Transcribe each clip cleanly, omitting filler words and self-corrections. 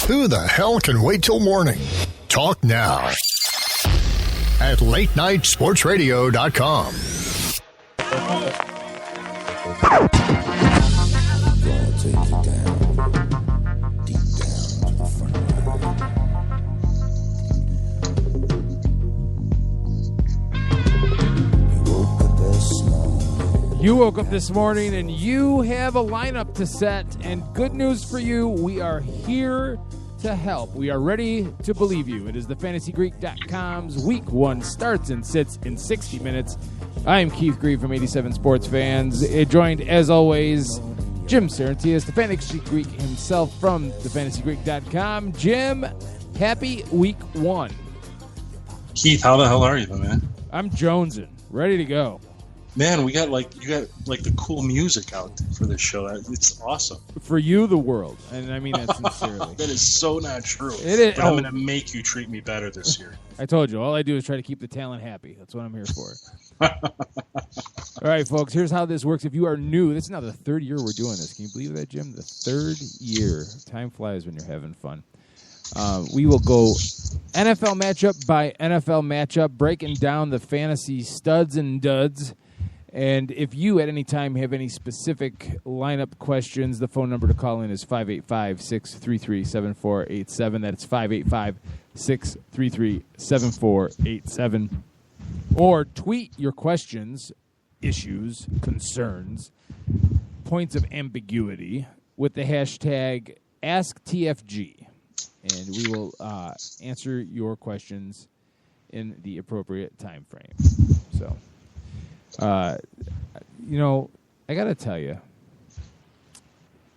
Who the hell can wait till morning? Talk now at latenightsportsradio.com. You woke up this morning and you have a lineup to set, and good news for you, we are here to help. We are ready to believe you. It is thefantasygreek.com's Week 1 starts and sits in 60 minutes. I am Keith Grieve from 87 Sports Fans, joined as always Jim Sarantias, the Fantasy Greek himself from thefantasygreek.com. Jim, happy Week 1. Keith, how the hell are you, man? I'm jonesing, ready to go. Man, you got the cool music out for this show. It's awesome. For you, the world, and I mean that sincerely. That is so not true. It is. But I'm going to make you treat me better this year. I told you, all I do is try to keep the talent happy. That's what I'm here for. All right, folks, here's how this works. If you are new, this is now the third year we're doing this. Can you believe that, Jim? The third year. Time flies when you're having fun. We will go NFL matchup by NFL matchup, breaking down the fantasy studs and duds. And if you at any time have any specific lineup questions, the phone number to call in is 585-633-7487. That's 585-633-7487. Or tweet your questions, issues, concerns, points of ambiguity with the hashtag AskTFG. And we will answer your questions in the appropriate time frame. So... I got to tell you,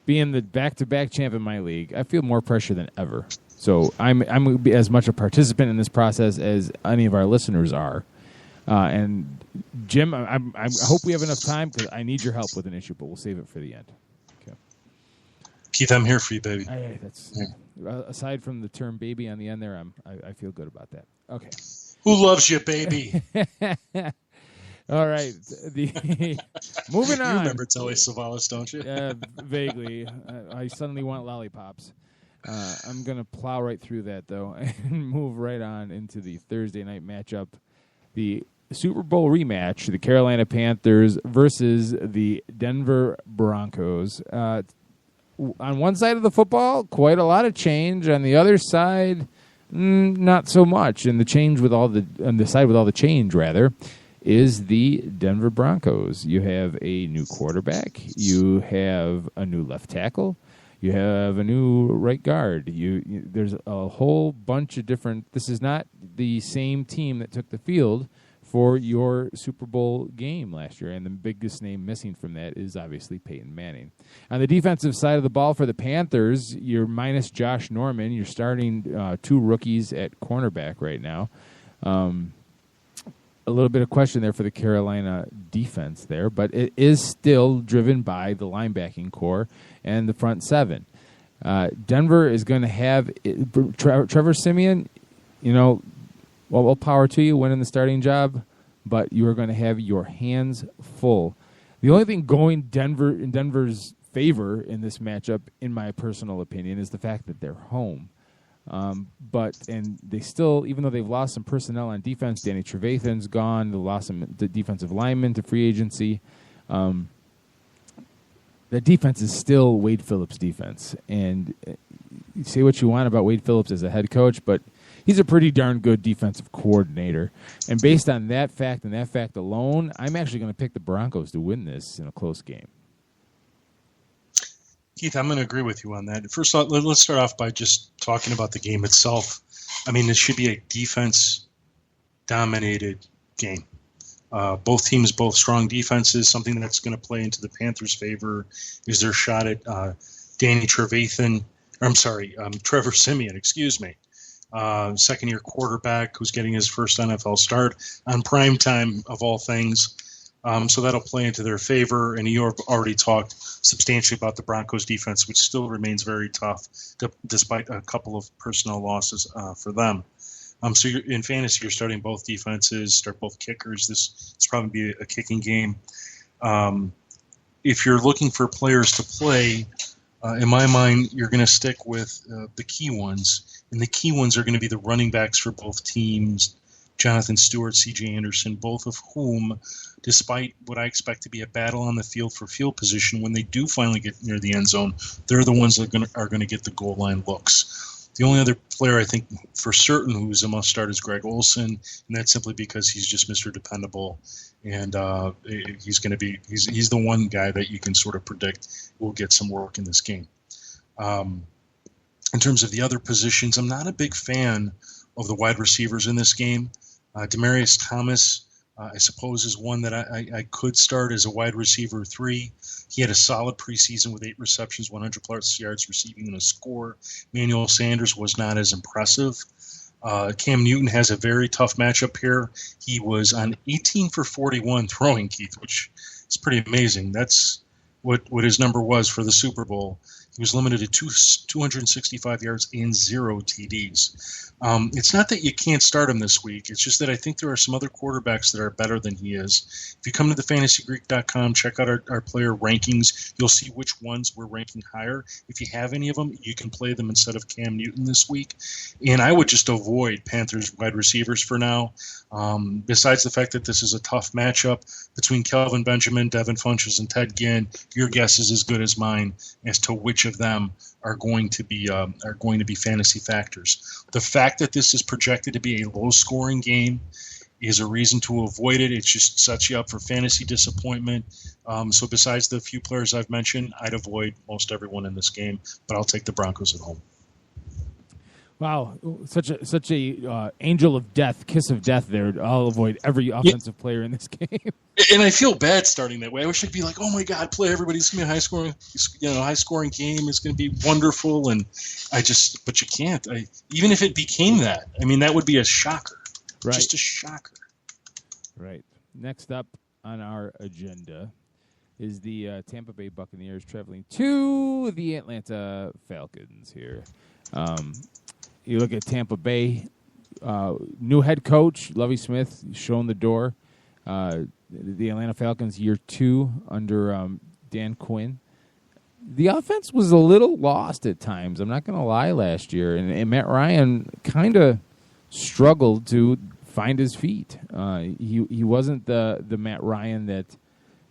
being the back-to-back champ in my league, I feel more pressure than ever. So I'm going to be as much a participant in this process as any of our listeners are. And Jim, I hope we have enough time because I need your help with an issue, but we'll save it for the end. Okay. Keith, I'm here for you, baby. Aside from the term "baby" on the end there, I feel good about that. Okay. Who loves you, baby? All right. Moving on. You remember Telly Savalas, don't you? Vaguely. I suddenly want lollipops. I'm going to plow right through that, though, and move right on into the Thursday night matchup. The Super Bowl rematch, the Carolina Panthers versus the Denver Broncos. On one side of the football, quite a lot of change. On the other side, not so much. And the change with on the side with all the change, rather, is the Denver Broncos. You have a new quarterback. You have a new left tackle. You have a new right guard. There's a whole bunch of different... This is not the same team that took the field for your Super Bowl game last year, and the biggest name missing from that is obviously Peyton Manning. On the defensive side of the ball for the Panthers, you're minus Josh Norman. You're starting two rookies at cornerback right now. A little bit of question there for the Carolina defense there, but it is still driven by the linebacking core and the front seven. Denver is going to have Trevor Siemian, well, power to you winning the starting job, but you are going to have your hands full. The only thing going in Denver's favor in this matchup, in my personal opinion, is the fact that they're home. But they still, even though they've lost some personnel on defense, Danny Trevathan's gone. They lost some defensive linemen to free agency. The defense is still Wade Phillips' defense. And you say what you want about Wade Phillips as a head coach, but he's a pretty darn good defensive coordinator. And based on that fact and that fact alone, I'm actually going to pick the Broncos to win this in a close game. Keith, I'm going to agree with you on that. First off, let's start off by just talking about the game itself. I mean, this should be a defense-dominated game. Both teams, both strong defenses. Something that's going to play into the Panthers' favor is their shot at Trevor Siemian, second-year quarterback who's getting his first NFL start on prime time of all things. So that'll play into their favor. And you already talked substantially about the Broncos defense, which still remains very tough despite a couple of personnel losses for them. So in fantasy, you're starting both defenses, start both kickers. This probably be a kicking game. If you're looking for players to play, In my mind, you're going to stick with the key ones, and the key ones are going to be the running backs for both teams, Jonathan Stewart, C.J. Anderson, both of whom, despite what I expect to be a battle on the field for field position, when they do finally get near the end zone, they're the ones that are going to get the goal line looks. The only other player I think for certain who's a must-start is Greg Olsen, and that's simply because he's just Mr. Dependable, and he's going to be he's the one guy that you can sort of predict will get some work in this game. In terms of the other positions, I'm not a big fan of the wide receivers in this game. Demaryius Thomas, I suppose, is one that I could start as a wide receiver 3. He had a solid preseason with 8 receptions, 100-plus yards receiving, and a score. Emmanuel Sanders was not as impressive. Cam Newton has a very tough matchup here. He was on 18 for 41 throwing, Keith, which is pretty amazing. That's what his number was for the Super Bowl. He was limited to 265 yards and 0 TDs. It's not that you can't start him this week. It's just that I think there are some other quarterbacks that are better than he is. If you come to thefantasygreek.com, check out our player rankings, you'll see which ones we're ranking higher. If you have any of them, you can play them instead of Cam Newton this week. And I would just avoid Panthers wide receivers for now. Besides the fact that this is a tough matchup between Kelvin Benjamin, Devin Funchess, and Ted Ginn, your guess is as good as mine as to which of them are going to be fantasy factors. The fact that this is projected to be a low-scoring game is a reason to avoid it. It just sets you up for fantasy disappointment. So besides the few players I've mentioned, I'd avoid most everyone in this game, but I'll take the Broncos at home. Wow, such a angel of death, kiss of death there. I'll avoid every offensive player in this game. And I feel bad starting that way. I wish I could be like, oh my God, play everybody. It's gonna be a high scoring game. It's gonna be wonderful. And but you can't. Even if it became that, I mean, that would be a shocker. Right. Just a shocker. Right. Next up on our agenda is the Tampa Bay Buccaneers traveling to the Atlanta Falcons here. You look at Tampa Bay, new head coach, Lovie Smith, shown the door. The Atlanta Falcons, year 2 under Dan Quinn. The offense was a little lost at times, I'm not going to lie, last year. And Matt Ryan kind of struggled to find his feet. He wasn't the Matt Ryan that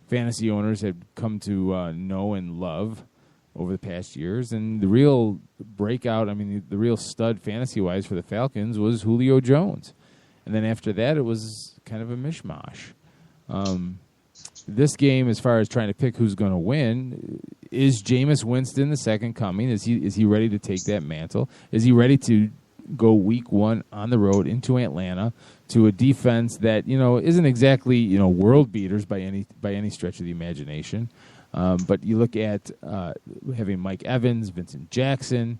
fantasy owners had come to know and love over the past years. And the real breakout, the real stud fantasy-wise for the Falcons was Julio Jones. And then after that, it was kind of a mishmash. This game, as far as trying to pick who's going to win, is Jameis Winston the second coming? Is he ready to take that mantle? Is he ready to go week 1 on the road into Atlanta to a defense that isn't exactly world beaters by any stretch of the imagination? But you look at having Mike Evans, Vincent Jackson,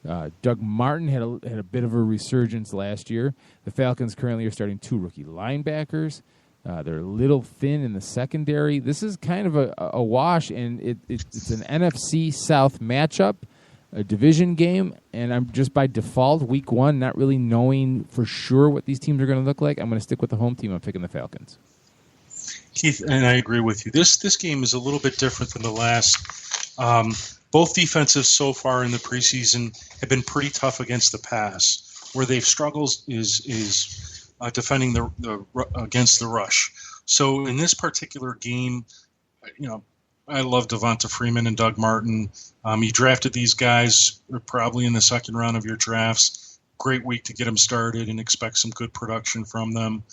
Doug Martin had a bit of a resurgence last year. The Falcons currently are starting 2 rookie linebackers. They're a little thin in the secondary. This is kind of a wash, and it's an NFC South matchup, a division game, and I'm just by default, week 1, not really knowing for sure what these teams are going to look like. I'm going to stick with the home team. I'm picking the Falcons. Keith, and I agree with you. This game is a little bit different than the last. Both defenses so far in the preseason have been pretty tough against the pass. Where they've struggled is defending against the rush. So in this particular game, I love Devonta Freeman and Doug Martin. You drafted these guys probably in the second round of your drafts. Great week to get them started and expect some good production from them.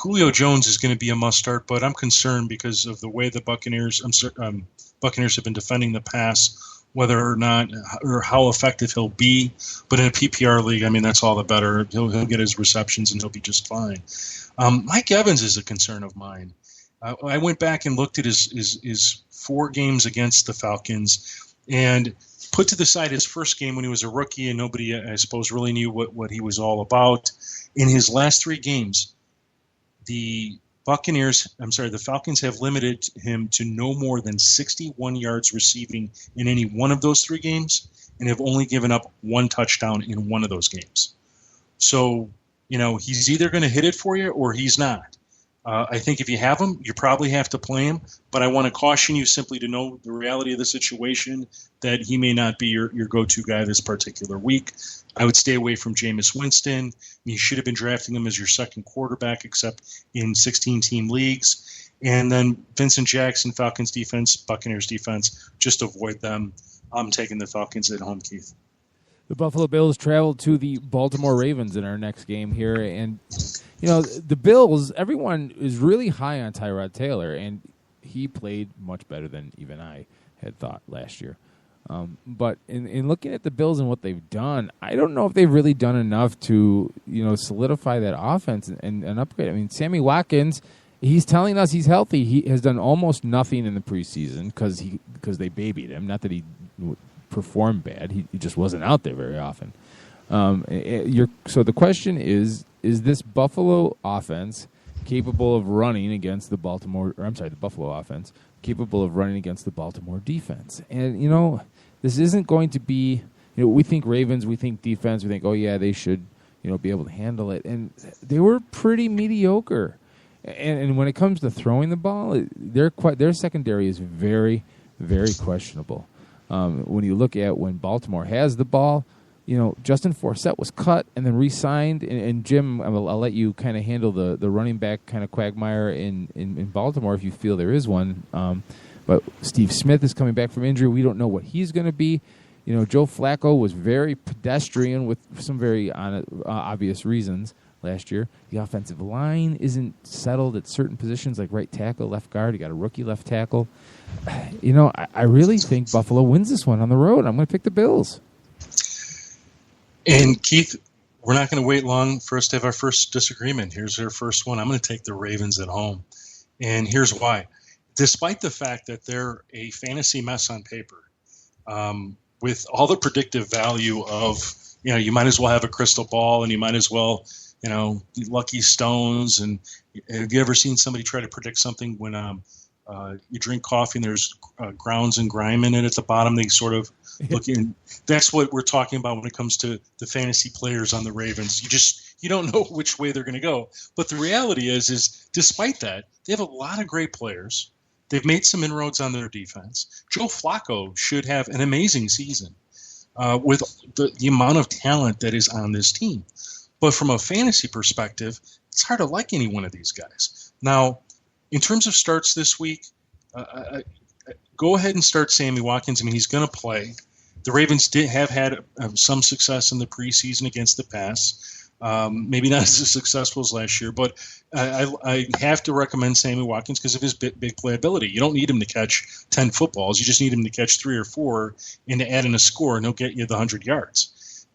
Julio Jones is going to be a must-start, but I'm concerned because of the way the Buccaneers have been defending the pass, whether or not or how effective he'll be. But in a PPR league, that's all the better. He'll get his receptions and he'll be just fine. Mike Evans is a concern of mine. I went back and looked at his 4 games against the Falcons and put to the side his first game when he was a rookie and nobody, I suppose, really knew what he was all about. In his last 3 games, the Falcons have limited him to no more than 61 yards receiving in any one of those 3 games and have only given up 1 touchdown in one of those games. So, he's either going to hit it for you or he's not. I think if you have him, you probably have to play him. But I want to caution you simply to know the reality of the situation, that he may not be your go-to guy this particular week. I would stay away from Jameis Winston. You should have been drafting him as your second quarterback, except in 16-team leagues. And then Vincent Jackson, Falcons defense, Buccaneers defense, just avoid them. I'm taking the Falcons at home, Keith. The Buffalo Bills travel to the Baltimore Ravens in our next game here. And, you know, the Bills, everyone is really high on Tyrod Taylor, and he played much better than even I had thought last year. But in looking at the Bills and what they've done, I don't know if they've really done enough to, you know, solidify that offense and upgrade. I mean, Sammy Watkins, he's telling us he's healthy. He has done almost nothing in the preseason because they babied him. Not that he performed bad. He just wasn't out there very often. So the question is this Buffalo offense capable of running against the Buffalo offense capable of running against the Baltimore defense? And, you know, this isn't going to be, you know, we think Ravens, we think defense, we think, oh, yeah, they should, you know, be able to handle it. And they were pretty mediocre. And when it comes to throwing the ball, their secondary is very, very questionable. When you look at when Baltimore has the ball, you know, Justin Forsett was cut and then re-signed. And Jim, I'll let you kind of handle the running back kind of quagmire in Baltimore if you feel there is one. But Steve Smith is coming back from injury. We don't know what he's going to be. You know, Joe Flacco was very pedestrian with some very obvious reasons last year. The offensive line isn't settled at certain positions like right tackle, left guard. You got a rookie left tackle. You know, I really think Buffalo wins this one on the road. I'm going to pick the Bills. And Keith, we're not going to wait long for us to have our first disagreement. Here's our first one. I'm going to take the Ravens at home. And here's why. Despite the fact that they're a fantasy mess on paper, with all the predictive value of, you know, you might as well have a crystal ball and you might as well, you know, lucky stones. And have you ever seen somebody try to predict something when you drink coffee and there's grounds and grime in it at the bottom? They sort of look in. That's what we're talking about when it comes to the fantasy players on the Ravens. You don't know which way they're going to go. But the reality is despite that, they have a lot of great players. They've made some inroads on their defense. Joe Flacco should have an amazing season with the amount of talent that is on this team. But from a fantasy perspective, it's hard to like any one of these guys. Now, in terms of starts this week, go ahead and start Sammy Watkins. I mean, he's going to play. The Ravens did have had some success in the preseason against the pass. Maybe not as successful as last year, but I have to recommend Sammy Watkins because of his big playability. You don't need him to catch 10 footballs. You just need him to catch 3 or 4 and to add in a score, and he'll get you the 100 yards.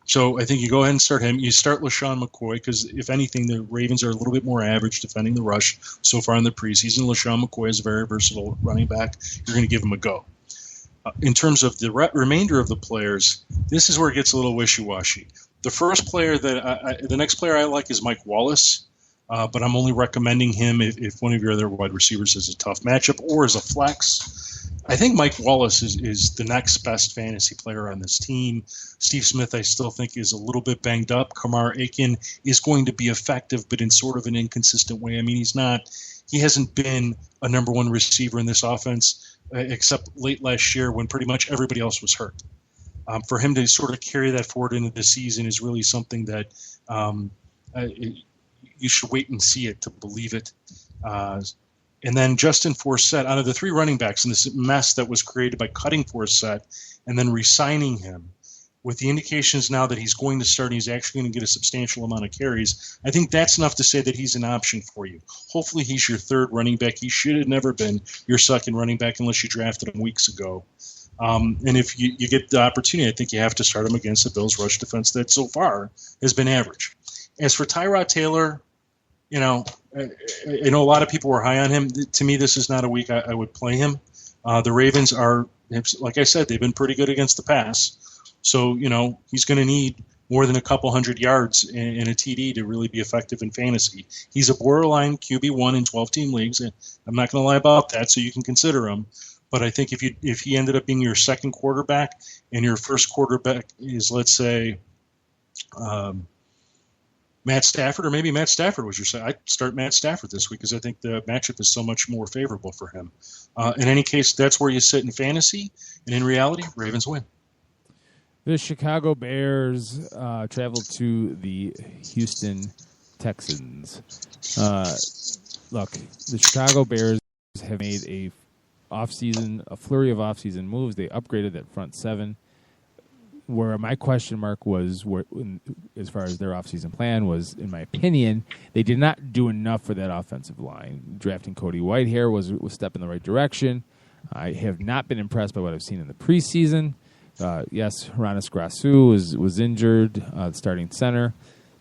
So I think you go ahead and start him. You start LaShawn McCoy because, if anything, the Ravens are a little bit more average defending the rush so far in the preseason. LaShawn McCoy is a very versatile running back. You're going to give him a go. In terms of the remainder of the players, this is where it gets a little wishy-washy. The first player the next player I like is Mike Wallace, but I'm only recommending him if one of your other wide receivers is a tough matchup or as a flex. I think Mike Wallace is the next best fantasy player on this team. Steve Smith, I still think, is a little bit banged up. Kamar Aiken is going to be effective, but in sort of an inconsistent way. I mean, he hasn't been a number one receiver in this offense except late last year when pretty much everybody else was hurt. For him to sort of carry that forward into the season is really something that you should wait and see it to believe it. And then Justin Forsett, out of the 3 running backs in this mess that was created by cutting Forsett and then re-signing him, with the indications now that he's going to start and he's actually going to get a substantial amount of carries, I think that's enough to say that he's an option for you. Hopefully he's your 3rd running back. He should have never been your 2nd running back unless you drafted him weeks ago. And if you get the opportunity, I think you have to start him against the Bills' rush defense that so far has been average. As for Tyrod Taylor, you know, I know a lot of people were high on him. To me, this is not a week I would play him. The Ravens are, like I said, they've been pretty good against the pass. So, you know, he's going to need more than a couple hundred yards in a TD to really be effective in fantasy. He's a borderline QB1 in 12-team leagues. I'm not going to lie about that, so you can consider him. But I think if he ended up being your 2nd quarterback and your 1st quarterback is, let's say, Matt Stafford, or maybe Matt Stafford was your say. I'd start Matt Stafford this week because I think the matchup is so much more favorable for him. In any case, that's where you sit in fantasy, and in reality, Ravens win. The Chicago Bears traveled to the Houston Texans. Look, the Chicago Bears have made a flurry of offseason moves. They upgraded that front seven. Where my question mark was, as far as their offseason plan was, in my opinion, they did not do enough for that offensive line. Drafting Cody Whitehair was a step in the right direction. I have not been impressed by what I've seen in the preseason. Yes, Hronis Grasu was injured, the starting center,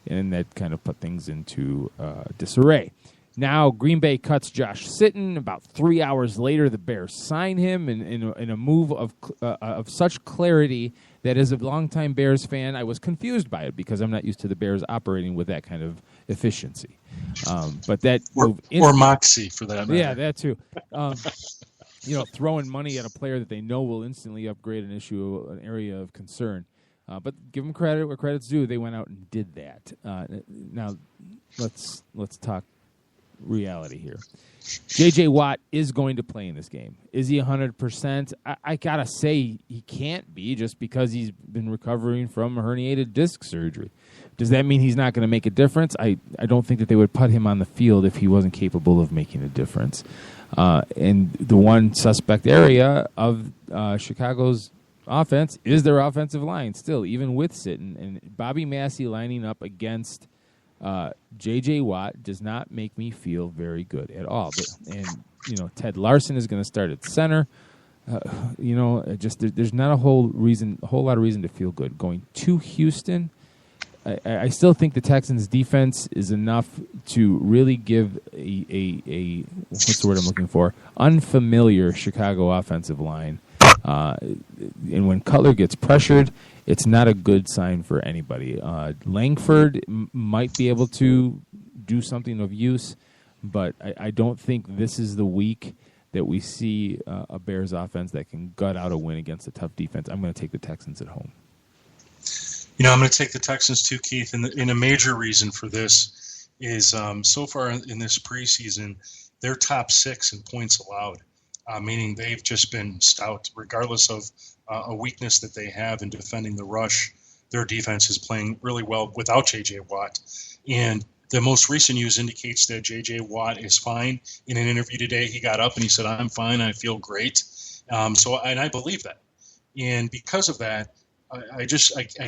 and that kind of put things into disarray. Now, Green Bay cuts Josh Sitton. About 3 hours later, the Bears sign him in a move of such clarity that as a longtime Bears fan, I was confused by it because I'm not used to the Bears operating with that kind of efficiency. But that or moxie for that matter. Yeah, that too. Throwing money at a player that they know will instantly upgrade an area of concern. But give them credit where credit's due. They went out and did that. Now, let's talk reality here. J.J. Watt is going to play in this game. Is he 100%? I got to say he can't be just because he's been recovering from herniated disc surgery. Does that mean he's not going to make a difference? I don't think that they would put him on the field if he wasn't capable of making a difference. And the one suspect area of Chicago's offense is their offensive line still, even with Sitton. And Bobby Massey lining up against J.J. Watt does not make me feel very good at all. Ted Larson is going to start at center. There's not a whole lot of reason to feel good going to Houston. I still think the Texans' defense is enough to really give a what's the word I'm looking for? Unfamiliar Chicago offensive line. And when Cutler gets pressured, it's not a good sign for anybody. Langford might be able to do something of use, but I don't think this is the week that we see a Bears offense that can gut out a win against a tough defense. I'm going to take the Texans at home. I'm going to take the Texans too, Keith. And a major reason for this is so far in this preseason, they're top 6 in points allowed, meaning they've just been stout, regardless of a weakness that they have in defending the rush. Their defense is playing really well without J.J. Watt. And the most recent news indicates that J.J. Watt is fine. In an interview today, he got up and he said, "I'm fine. I feel great." And I believe that. And because of that, I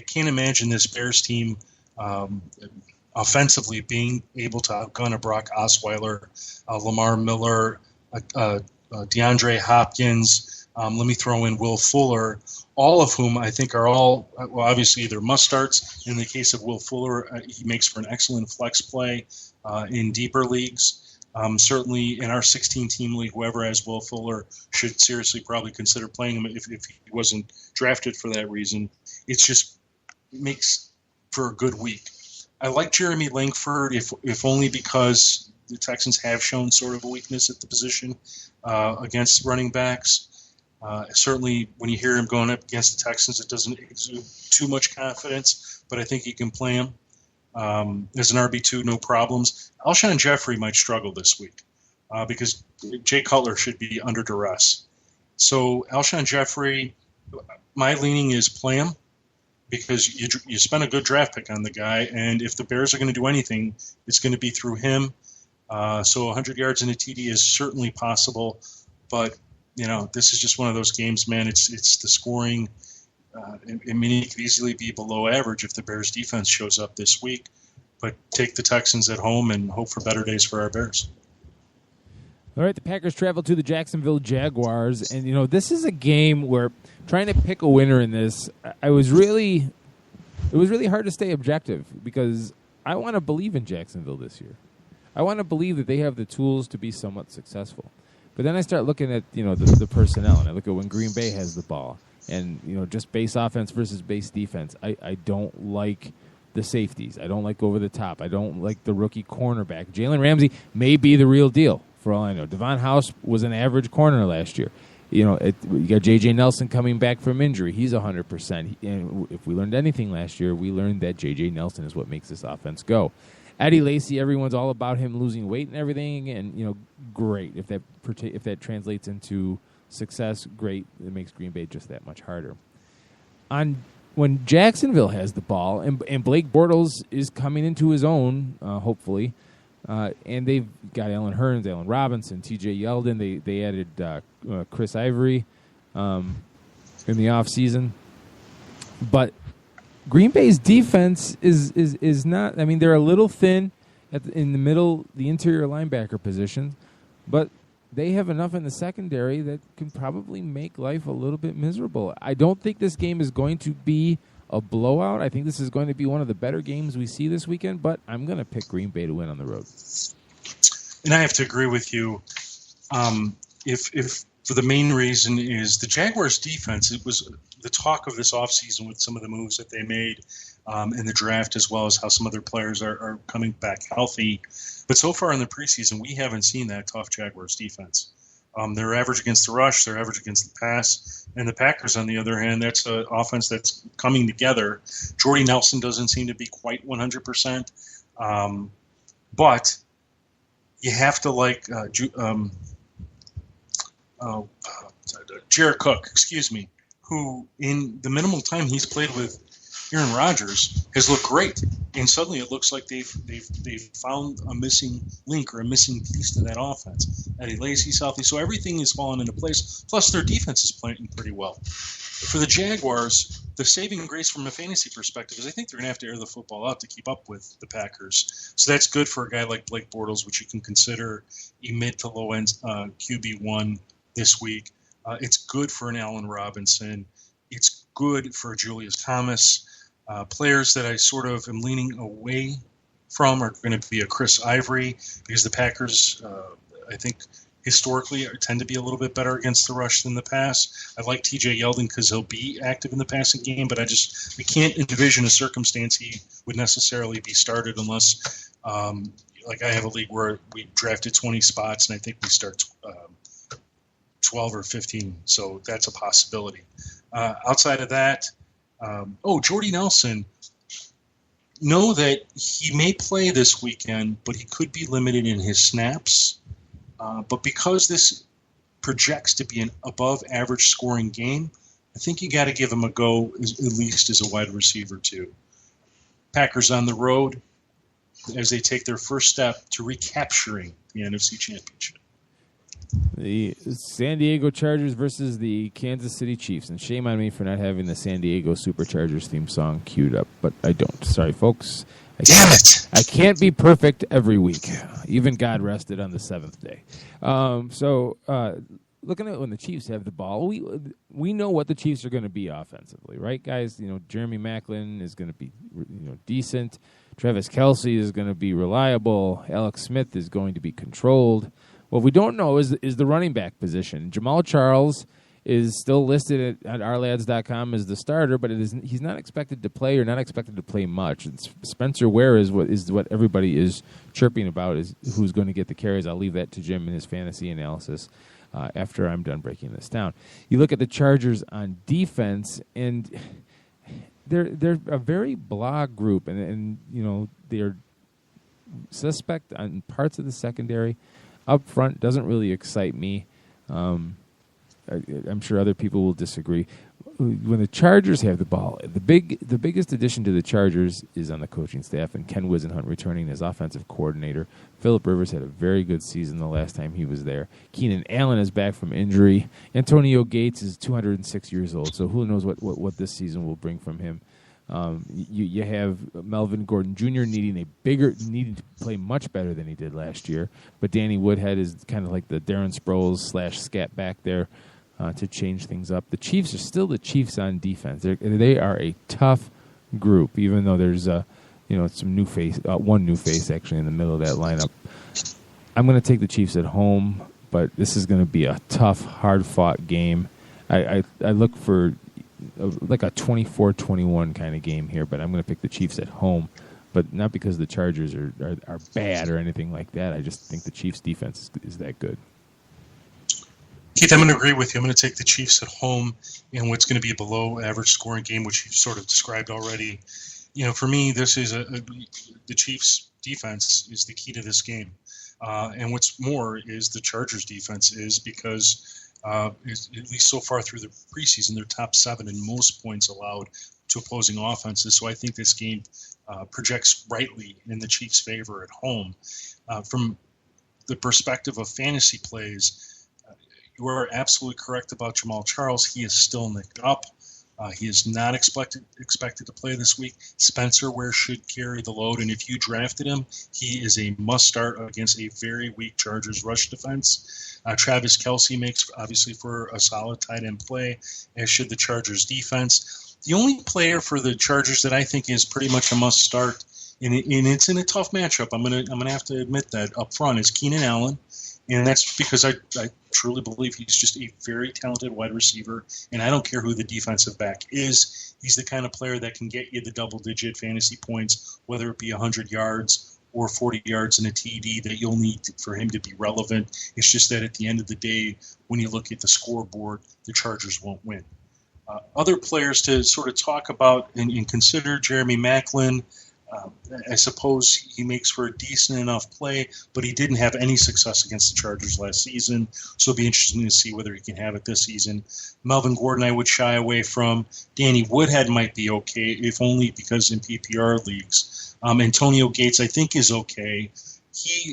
can't imagine this Bears team offensively being able to outgun a Brock Osweiler, Lamar Miller, DeAndre Hopkins. Let me throw in Will Fuller, all of whom I think are obviously either must-starts. In the case of Will Fuller, he makes for an excellent flex play in deeper leagues. Certainly in our 16-team league, whoever has Will Fuller should seriously probably consider playing him if he wasn't drafted for that reason. It makes for a good week. I like Jeremy Langford, if only because the Texans have shown sort of a weakness at the position against running backs. Certainly when you hear him going up against the Texans, it doesn't exude too much confidence, but I think he can play him. As an RB2, no problems. Alshon Jeffrey might struggle this week because Jay Cutler should be under duress. So Alshon Jeffrey, my leaning is play him because you spent a good draft pick on the guy, and if the Bears are going to do anything, it's going to be through him. So 100 yards in a TD is certainly possible, but this is just one of those games, man. It's the scoring. It could easily be below average if the Bears defense shows up this week, but take the Texans at home and hope for better days for our Bears. All right, the Packers travel to the Jacksonville Jaguars, and this is a game where trying to pick a winner in this, it was really hard to stay objective because I want to believe in Jacksonville this year. I want to believe that they have the tools to be somewhat successful. But then I start looking at the personnel, and I look at when Green Bay has the ball. And, just base offense versus base defense. I don't like the safeties. I don't like over the top. I don't like the rookie cornerback. Jalen Ramsey may be the real deal, for all I know. Devon House was an average corner last year. You got J.J. Nelson coming back from injury. He's 100%. And if we learned anything last year, we learned that J.J. Nelson is what makes this offense go. Eddie Lacy, everyone's all about him losing weight and everything, and great if that translates into success. Great, it makes Green Bay just that much harder. When Jacksonville has the ball and Blake Bortles is coming into his own, hopefully, and they've got Allen Hurns, Allen Robinson, T.J. Yeldon. They added Chris Ivory in the offseason, but Green Bay's defense is not. I mean, they're a little thin in the middle, the interior linebacker position, but they have enough in the secondary that can probably make life a little bit miserable. I don't think this game is going to be a blowout. I think this is going to be one of the better games we see this weekend, but I'm going to pick Green Bay to win on the road. And I have to agree with you. If for the main reason is the Jaguars' defense, it was the talk of this offseason with some of the moves that they made in the draft, as well as how some other players are coming back healthy. But so far in the preseason, we haven't seen that tough Jaguars defense. They're average against the rush, they're average against the pass. And the Packers, on the other hand, that's an offense that's coming together. Jordy Nelson doesn't seem to be quite 100%. But you have to Jared Cook, who in the minimal time he's played with Aaron Rodgers has looked great, and suddenly it looks like they've found a missing link or a missing piece to that offense. Eddie Lacy's healthy, so everything is falling into place. Plus, their defense is playing pretty well. For the Jaguars, the saving grace from a fantasy perspective is I think they're going to have to air the football out to keep up with the Packers. So that's good for a guy like Blake Bortles, which you can consider a mid to low end QB1 this week. It's good for an Allen Robinson. It's good for Julius Thomas. Players that I sort of am leaning away from are going to be a Chris Ivory, because the Packers, I think, historically tend to be a little bit better against the rush than the pass. I like T.J. Yeldon because he'll be active in the passing game, but I can't envision a circumstance he would necessarily be started unless, like I have a league where we drafted 20 spots, and I think we start 12 or 15, so that's a possibility. Outside of that, Jordy Nelson, know that he may play this weekend, but he could be limited in his snaps. But because this projects to be an above-average scoring game, I think you got to give him a go, at least as a wide receiver too. Packers on the road as they take their first step to recapturing the NFC Championship. The San Diego Chargers versus the Kansas City Chiefs. And shame on me for not having the San Diego Superchargers theme song queued up, but I don't. Sorry, folks. Damn it! I can't be perfect every week. Even God rested on the seventh day. Looking at when the Chiefs have the ball, we know what the Chiefs are going to be offensively, right, guys? Jeremy Maclin is going to be decent. Travis Kelce is going to be reliable. Alex Smith is going to be controlled. What we don't know is the running back position. Jamal Charles is still listed at ourlads.com as the starter, but he's not expected to play or not expected to play much. And Spencer Ware is what everybody is chirping about, is who's going to get the carries. I'll leave that to Jim in his fantasy analysis after I'm done breaking this down. You look at the Chargers on defense, and they're a very blah group, and they're suspect on parts of the secondary. Up front doesn't really excite me. I'm sure other people will disagree. When the Chargers have the ball, the biggest addition to the Chargers is on the coaching staff, and Ken Wisenhunt returning as offensive coordinator. Phillip Rivers had a very good season the last time he was there. Keenan Allen is back from injury. Antonio Gates is 206 years old, so who knows what this season will bring from him. You have Melvin Gordon Jr. needing to play much better than he did last year, but Danny Woodhead is kind of like the Darren Sproles / scat back there to change things up. The Chiefs are still the Chiefs on defense. They are a tough group, even though there's some new face, one new face actually in the middle of that lineup. I'm going to take the Chiefs at home, but this is going to be a tough, hard-fought game. I look for like a 24-21 kind of game here, but I'm going to pick the Chiefs at home, but not because the Chargers are bad or anything like that. I just think the Chiefs' defense is that good. Keith, I'm going to agree with you. I'm going to take the Chiefs at home in what's going to be a below-average scoring game, which you've sort of described already. For me, this is the Chiefs' defense is the key to this game. And what's more is the Chargers' defense is because, at least so far through the preseason, they're top 7 in most points allowed to opposing offenses. So I think this game projects rightly in the Chiefs' favor at home. From the perspective of fantasy plays, you are absolutely correct about Jamal Charles. He is still nicked up. He is not expected to play this week. Spencer Ware should carry the load, and if you drafted him, he is a must-start against a very weak Chargers rush defense. Travis Kelce makes, obviously, for a solid tight end play, as should the Chargers defense. The only player for the Chargers that I think is pretty much a must-start, and it's in a tough matchup, I'm gonna have to admit that up front, is Keenan Allen. And that's because I truly believe he's just a very talented wide receiver, and I don't care who the defensive back is. He's the kind of player that can get you the double-digit fantasy points, whether it be 100 yards or 40 yards in a TD that you'll need for him to be relevant. It's just that at the end of the day, when you look at the scoreboard, the Chargers won't win. Other players to sort of talk about and consider, Jeremy Maclin. I suppose he makes for a decent enough play, but he didn't have any success against the Chargers last season, so it'll be interesting to see whether he can have it this season. Melvin Gordon I would shy away from. Danny Woodhead might be okay, if only because in PPR leagues. Antonio Gates I think is okay.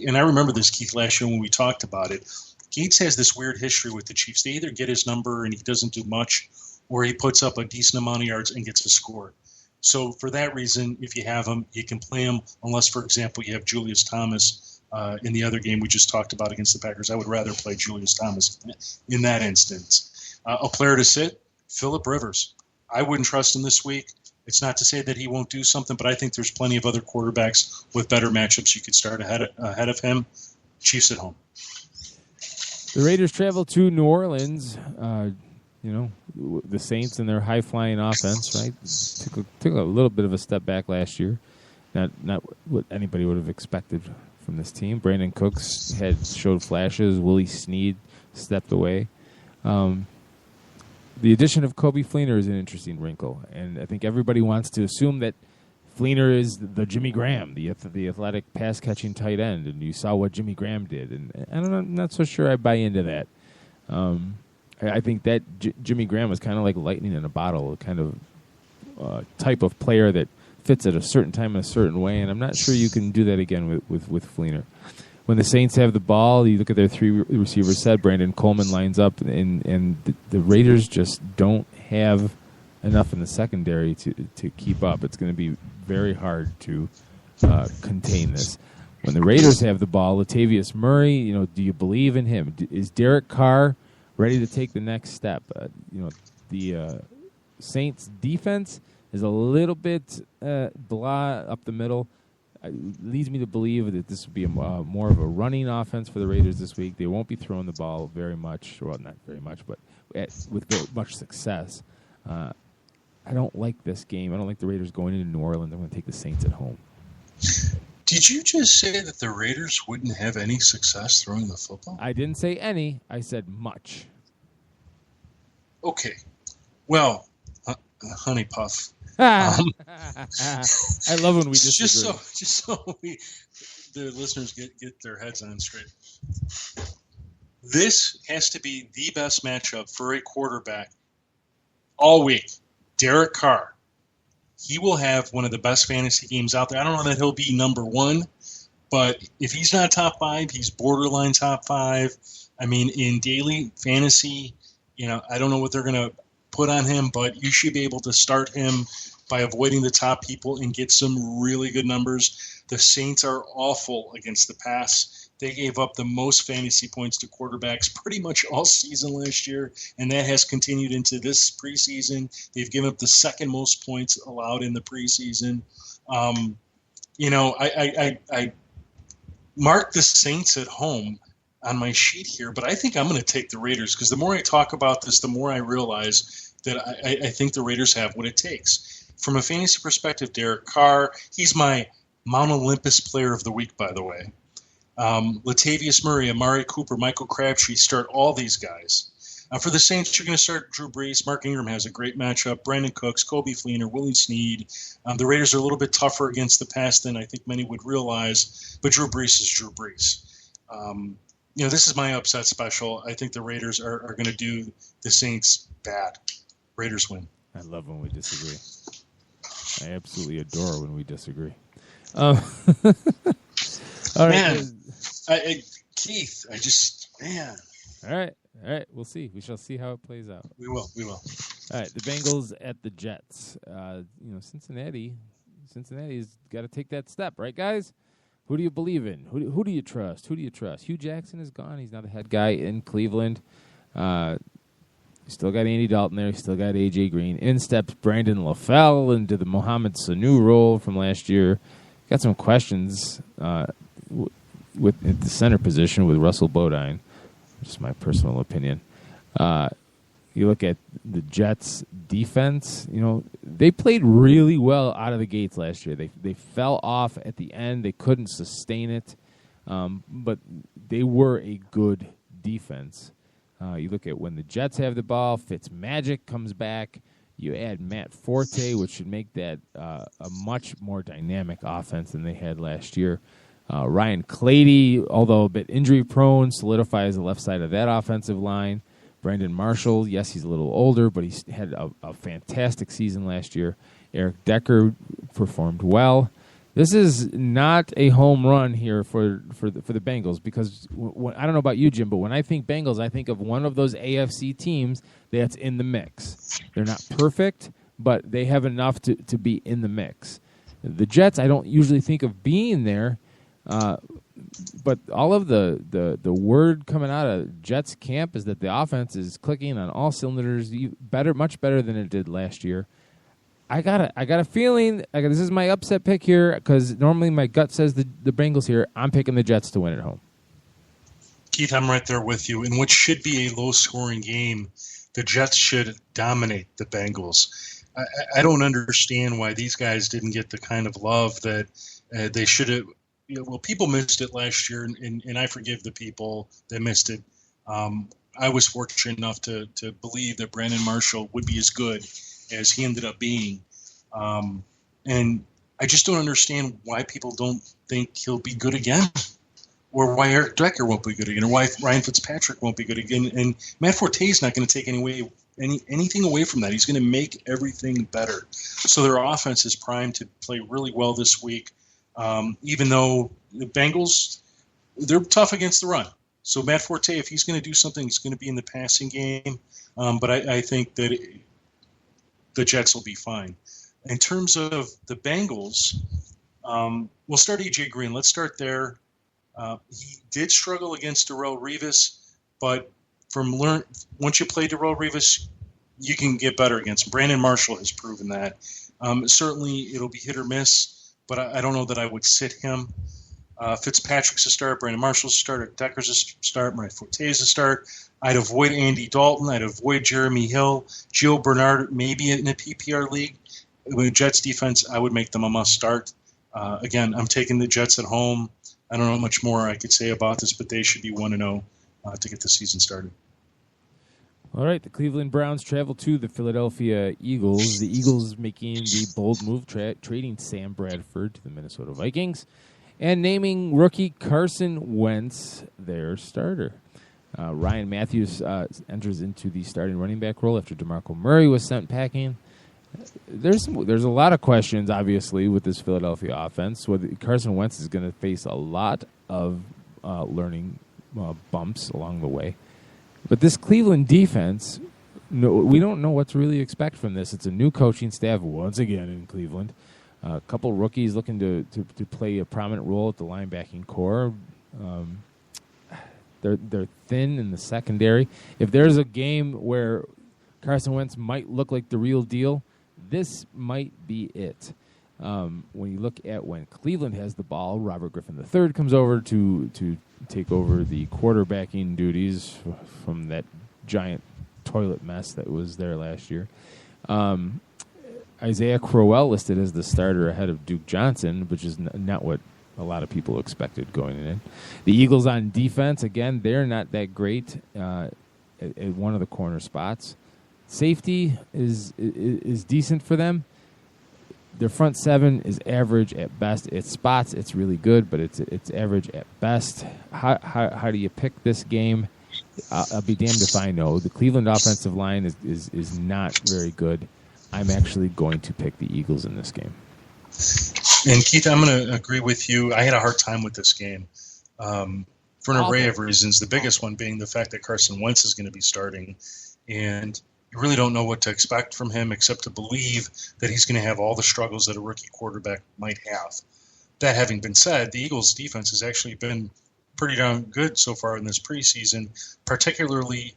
And I remember this, Keith, last year when we talked about it. Gates has this weird history with the Chiefs. They either get his number and he doesn't do much, or he puts up a decent amount of yards and gets a score. So for that reason, if you have him, you can play him unless, for example, you have Julius Thomas in the other game we just talked about against the Packers. I would rather play Julius Thomas in that instance. A player to sit, Phillip Rivers. I wouldn't trust him this week. It's not to say that he won't do something, but I think there's plenty of other quarterbacks with better matchups you could start ahead of him. Chiefs at home. The Raiders travel to New Orleans. The Saints and their high-flying offense, right, took a little bit of a step back last year. Not what anybody would have expected from this team. Brandon Cooks had showed flashes. Willie Snead stepped away. The addition of Coby Fleener is an interesting wrinkle, and I think everybody wants to assume that Fleener is the Jimmy Graham, the athletic pass-catching tight end, and you saw what Jimmy Graham did. And I'm not so sure I buy into that. I think that Jimmy Graham was kind of like lightning in a bottle, a kind of type of player that fits at a certain time in a certain way, and I'm not sure you can do that again with Fleener. When the Saints have the ball, you look at their 3 receivers set, Brandon Coleman lines up, and the Raiders just don't have enough in the secondary to keep up. It's going to be very hard to contain this. When the Raiders have the ball, Latavius Murray, do you believe in him? Is Derek Carr ready to take the next step? The Saints' defense is a little bit blah up the middle. Leads me to believe that this will be more of a running offense for the Raiders this week. They won't be throwing the ball very much, well, not very much, but with much success. I don't like this game. I don't like the Raiders going into New Orleans. I'm going to take the Saints at home. Did you just say that the Raiders wouldn't have any success throwing the football? I didn't say any. I said much. Okay. Well, Honey Puff. I love when we disagree. Just so the listeners get their heads on straight. This has to be the best matchup for a quarterback all week. Derek Carr. He will have one of the best fantasy games out there. I don't know that he'll be number 1, but if he's not top 5, he's borderline top 5. I mean, in daily fantasy, I don't know what they're going to put on him, but you should be able to start him by avoiding the top people and get some really good numbers. The Saints are awful against the pass. They gave up the most fantasy points to quarterbacks pretty much all season last year, and that has continued into this preseason. They've given up the second most points allowed in the preseason. I marked the Saints at home on my sheet here, but I think I'm going to take the Raiders because the more I talk about this, the more I realize that I think the Raiders have what it takes. From a fantasy perspective, Derek Carr, he's my Mount Olympus player of the week, by the way. Latavius Murray, Amari Cooper, Michael Crabtree, start all these guys. For the Saints, you're going to start Drew Brees. Mark Ingram has a great matchup. Brandon Cooks, Coby Fleener, Willie Snead. The Raiders are a little bit tougher against the pass than I think many would realize, but Drew Brees is Drew Brees. This is my upset special. I think the Raiders are going to do the Saints bad. Raiders win. I love when we disagree. I absolutely adore when we disagree. All right, Keith, All right. We'll see. We shall see how it plays out. We will. All right, the Bengals at the Jets. Cincinnati's got to take that step, right, guys? Who do you believe in? Who do you trust? Hugh Jackson is gone. He's now the head guy in Cleveland. Still got Andy Dalton there. Still got A.J. Green. In steps Brandon LaFell into the Mohamed Sanu role from last year. Got some questions with at the center position with Russell Bodine. Just my personal opinion. You look at the Jets' defense. They played really well out of the gates last year. They fell off at the end. They couldn't sustain it, but they were a good defense. You look at when the Jets have the ball, Fitzmagic comes back. You add Matt Forte, which should make that a much more dynamic offense than they had last year. Ryan Clady, although a bit injury-prone, solidifies the left side of that offensive line. Brandon Marshall, yes, he's a little older, but he had a fantastic season last year. Eric Decker performed well. This is not a home run here for the Bengals because I don't know about you, Jim, but when I think Bengals, I think of one of those AFC teams that's in the mix. They're not perfect, but they have enough to be in the mix. The Jets, I don't usually think of being there, but all of the word coming out of Jets camp is that the offense is clicking on all cylinders, much better than it did last year. I got a feeling. This is my upset pick here because normally my gut says the Bengals here. I'm picking the Jets to win at home. Keith, I'm right there with you. In what should be a low-scoring game, the Jets should dominate the Bengals. I don't understand why these guys didn't get the kind of love that they should have. People missed it last year, and I forgive the people that missed it. I was fortunate enough to believe that Brandon Marshall would be as good as he ended up being. And I just don't understand why people don't think he'll be good again, or why Eric Decker won't be good again, or why Ryan Fitzpatrick won't be good again. And Matt Forte is not going to take anything away from that. He's going to make everything better. So their offense is primed to play really well this week, even though the Bengals, they're tough against the run. So Matt Forte, if he's going to do something, he's going to be in the passing game. But I think that the Jets will be fine. In terms of the Bengals, we'll start A.J. Green. Let's start there. He did struggle against Darrelle Revis, but once you play Darrelle Revis, you can get better against him. Brandon Marshall has proven that. Certainly, it'll be hit or miss, but I don't know that I would sit him. Fitzpatrick's a start. Brandon Marshall's a start. Decker's a start. Ryan Forte's a start. I'd avoid Andy Dalton. I'd avoid Jeremy Hill. Gio Bernard, maybe in a PPR league. With Jets defense, I would make them a must-start. Again, I'm taking the Jets at home. I don't know much more I could say about this, but they should be 1-0 to get the season started. All right, the Cleveland Browns travel to the Philadelphia Eagles. The Eagles making the bold move, trading Sam Bradford to the Minnesota Vikings and naming rookie Carson Wentz their starter. Ryan Matthews enters into the starting running back role after DeMarco Murray was sent packing. There's a lot of questions, obviously, with this Philadelphia offense. Carson Wentz is going to face a lot of learning bumps along the way. But this Cleveland defense, we don't know what to really expect from this. It's a new coaching staff once again in Cleveland. A couple rookies looking to play a prominent role at the linebacking core. They're thin in the secondary. If there's a game where Carson Wentz might look like the real deal, this might be it. When you look at when Cleveland has the ball, Robert Griffin III comes over to take over the quarterbacking duties from that giant toilet mess that was there last year. Isaiah Crowell listed as the starter ahead of Duke Johnson, which is not what a lot of people expected going in. The Eagles on defense, again, they're not that great. at one of the corner spots. Safety is decent for them. Their front seven is average at best. It's spots, it's really good, but it's average at best. How do you pick this game? I'll be damned if I know. The Cleveland offensive line is not very good. I'm actually going to pick the Eagles in this game. And Keith, I'm going to agree with you. I had a hard time with this game for an array of reasons. The biggest one being the fact that Carson Wentz is going to be starting, and you really don't know what to expect from him except to believe that he's going to have all the struggles that a rookie quarterback might have. That having been said, the Eagles' defense has actually been pretty darn good so far in this preseason, particularly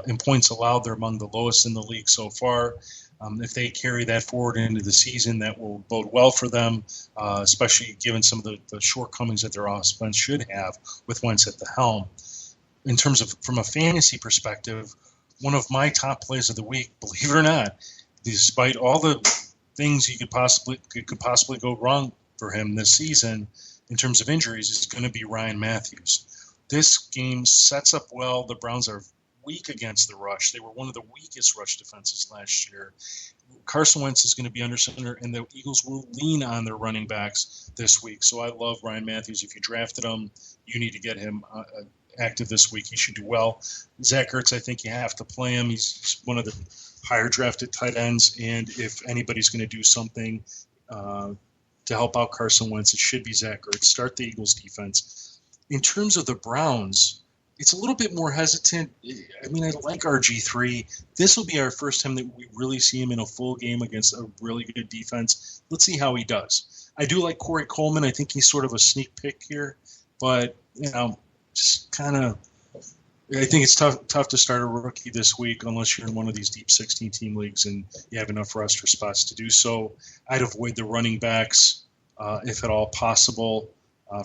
in points allowed. They're among the lowest in the league so far. If they carry that forward into the season, that will bode well for them, especially given some of the shortcomings that their offense should have with Wentz at the helm. In terms of from a fantasy perspective, one of my top plays of the week, believe it or not, despite all the things could possibly go wrong for him this season in terms of injuries, is going to be Ryan Matthews. This game sets up well. The Browns are weak against the rush. They were one of the weakest rush defenses last year. Carson Wentz is going to be under center, and the Eagles will lean on their running backs this week. So I love Ryan Matthews. If you drafted him, you need to get him active this week. He should do well. Zach Ertz, I think you have to play him. He's one of the higher drafted tight ends, and if anybody's going to do something to help out Carson Wentz, it should be Zach Ertz. Start the Eagles defense. In terms of the Browns, it's a little bit more hesitant. I mean, I like RG3. This will be our first time that we really see him in a full game against a really good defense. Let's see how he does. I do like Corey Coleman. I think he's sort of a sneak pick here, but just kind of, I think it's tough to start a rookie this week unless you're in one of these deep 16-team leagues and you have enough roster spots to do so. I'd avoid the running backs if at all possible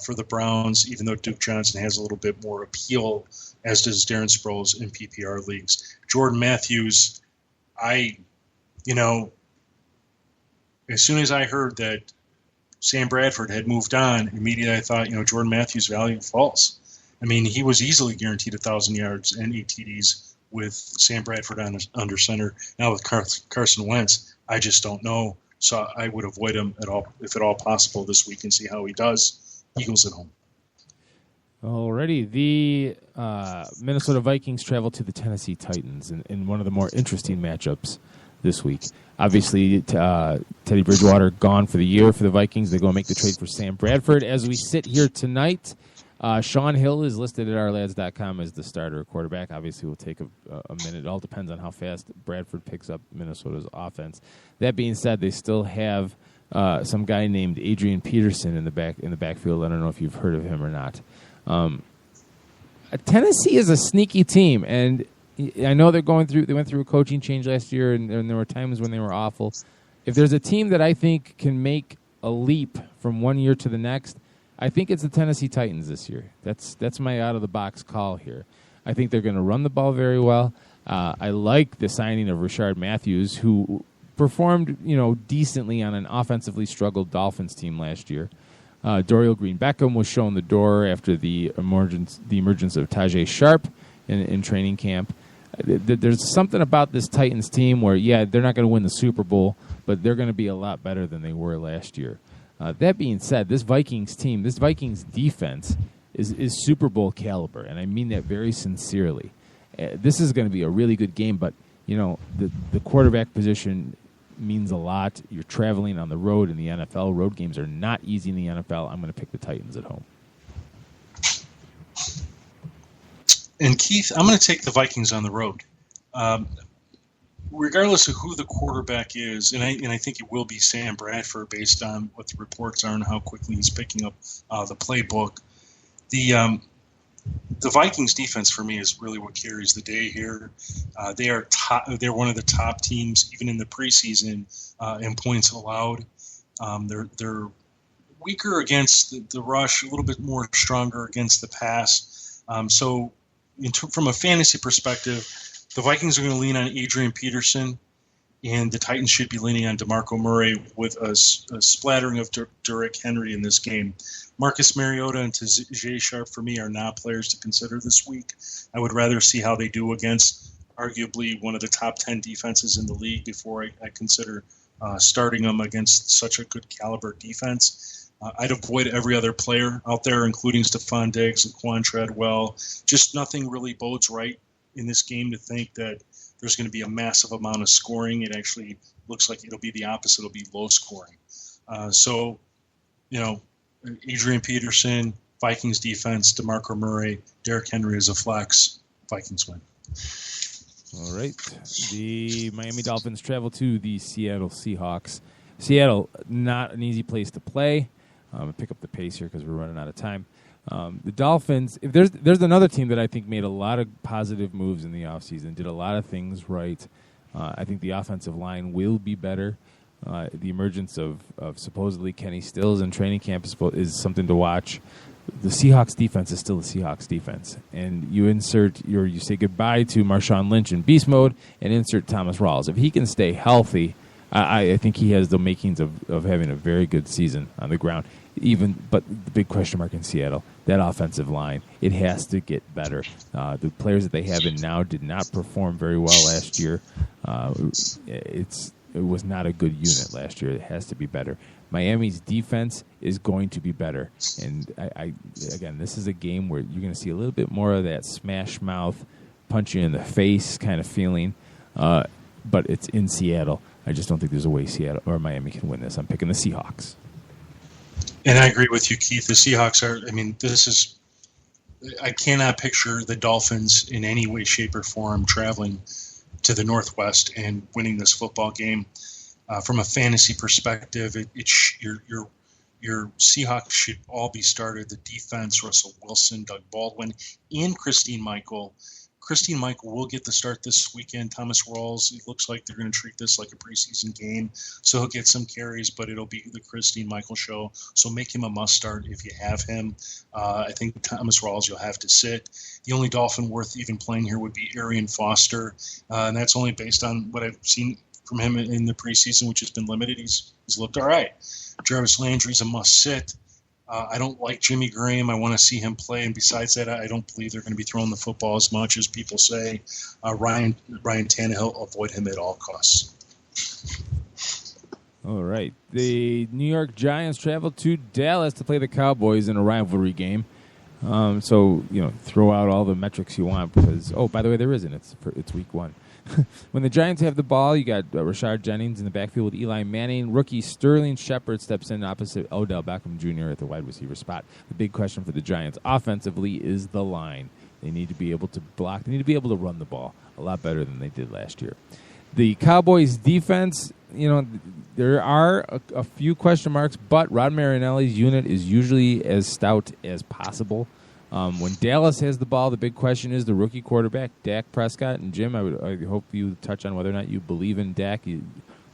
for the Browns, even though Duke Johnson has a little bit more appeal, as does Darren Sproles in PPR leagues. Jordan Matthews, as soon as I heard that Sam Bradford had moved on, immediately I thought, Jordan Matthews' value falls. I mean, he was easily guaranteed 1,000 yards and 8 TDs with Sam Bradford under center. Now with Carson Wentz, I just don't know. So I would avoid him if at all possible this week and see how he does. Eagles at home. Alrighty, the Minnesota Vikings travel to the Tennessee Titans in one of the more interesting matchups this week. Obviously, Teddy Bridgewater gone for the year for the Vikings. They go make the trade for Sam Bradford. As we sit here tonight, Sean Hill is listed at ourlads.com as the starter quarterback. Obviously, we'll take a minute. It all depends on how fast Bradford picks up Minnesota's offense. That being said, they still have some guy named Adrian Peterson in the backfield. I don't know if you've heard of him or not. Tennessee is a sneaky team, and I know they went through a coaching change last year, and there were times when they were awful. If there's a team that I think can make a leap from one year to the next, I think it's the Tennessee Titans this year. That's my out-of-the-box call here. I think they're going to run the ball very well. I like the signing of Rashard Matthews, who performed, decently on an offensively struggled Dolphins team last year. Dorial Green-Beckham was shown the door after the emergence of Tajay Sharp in training camp. There's something about this Titans team where, they're not going to win the Super Bowl, but they're going to be a lot better than they were last year. That being said, this Vikings defense is Super Bowl caliber, and I mean that very sincerely. This is going to be a really good game, but the quarterback position means a lot. You're traveling on the road in the NFL. Road games are not easy in the NFL. I'm going to pick the Titans at home. And Keith, I'm going to take the Vikings on the road. Regardless of who the quarterback is, and I think it will be Sam Bradford based on what the reports are and how quickly he's picking up the playbook. The Vikings defense for me is really what carries the day here. They're one of the top teams even in the preseason in points allowed. They're weaker against the rush, a little bit more stronger against the pass. From a fantasy perspective, the Vikings are going to lean on Adrian Peterson. and the Titans should be leaning on DeMarco Murray with a splattering of Derrick Henry in this game. Marcus Mariota and Tajae Sharpe, for me, are not players to consider this week. I would rather see how they do against arguably one of the top 10 defenses in the league before I consider starting them against such a good caliber defense. I'd avoid every other player out there, including Stephon Diggs and Quan Treadwell. Just nothing really bodes right in this game to think that there's going to be a massive amount of scoring. It actually looks like it'll be the opposite. It'll be low scoring. So, Adrian Peterson, Vikings defense, DeMarco Murray, Derrick Henry as a flex. Vikings win. All right. The Miami Dolphins travel to the Seattle Seahawks. Seattle, not an easy place to play. Pick up the pace here because we're running out of time. The Dolphins, if there's another team that I think made a lot of positive moves in the offseason, did a lot of things right. I think the offensive line will be better. The emergence of supposedly Kenny Stills in training camp is something to watch. The Seahawks defense is still the Seahawks defense, and you say goodbye to Marshawn Lynch in beast mode and insert Thomas Rawls. If he can stay healthy, I think he has the makings of having a very good season on the ground. But the big question mark in Seattle, that offensive line, it has to get better. The players that they have in now did not perform very well last year. It was not a good unit last year. It has to be better. Miami's defense is going to be better. And again, this is a game where you're going to see a little bit more of that smash mouth, punch you in the face kind of feeling. But it's in Seattle. I just don't think there's a way Seattle or Miami can win this. I'm picking the Seahawks. And I agree with you, Keith. The Seahawks I cannot picture the Dolphins in any way, shape, or form traveling to the Northwest and winning this football game. From a fantasy perspective, your Seahawks should all be started. The defense, Russell Wilson, Doug Baldwin, and Christine Michael. Christine Michael will get the start this weekend. Thomas Rawls, it looks like they're going to treat this like a preseason game, so he'll get some carries, but it'll be the Christine Michael show. So make him a must start if you have him. I think Thomas Rawls you'll have to sit. The only Dolphin worth even playing here would be Arian Foster, and that's only based on what I've seen from him in the preseason, which has been limited. He's looked all right. Jarvis Landry's a must sit. I don't like Jimmy Graham. I want to see him play. And besides that, I don't believe they're going to be throwing the football as much as people say. Ryan Tannehill, avoid him at all costs. All right. The New York Giants travel to Dallas to play the Cowboys in a rivalry game. So, throw out all the metrics you want because, by the way, there isn't. It's week 1. When the Giants have the ball, you got Rashard Jennings in the backfield with Eli Manning. Rookie Sterling Shepard steps in opposite Odell Beckham Jr. at the wide receiver spot. The big question for the Giants offensively is the line. They need to be able to block. They need to be able to run the ball a lot better than they did last year. The Cowboys defense, there are a few question marks, but Rod Marinelli's unit is usually as stout as possible. When Dallas has the ball, the big question is the rookie quarterback, Dak Prescott. And Jim, I hope you touch on whether or not you believe in Dak. You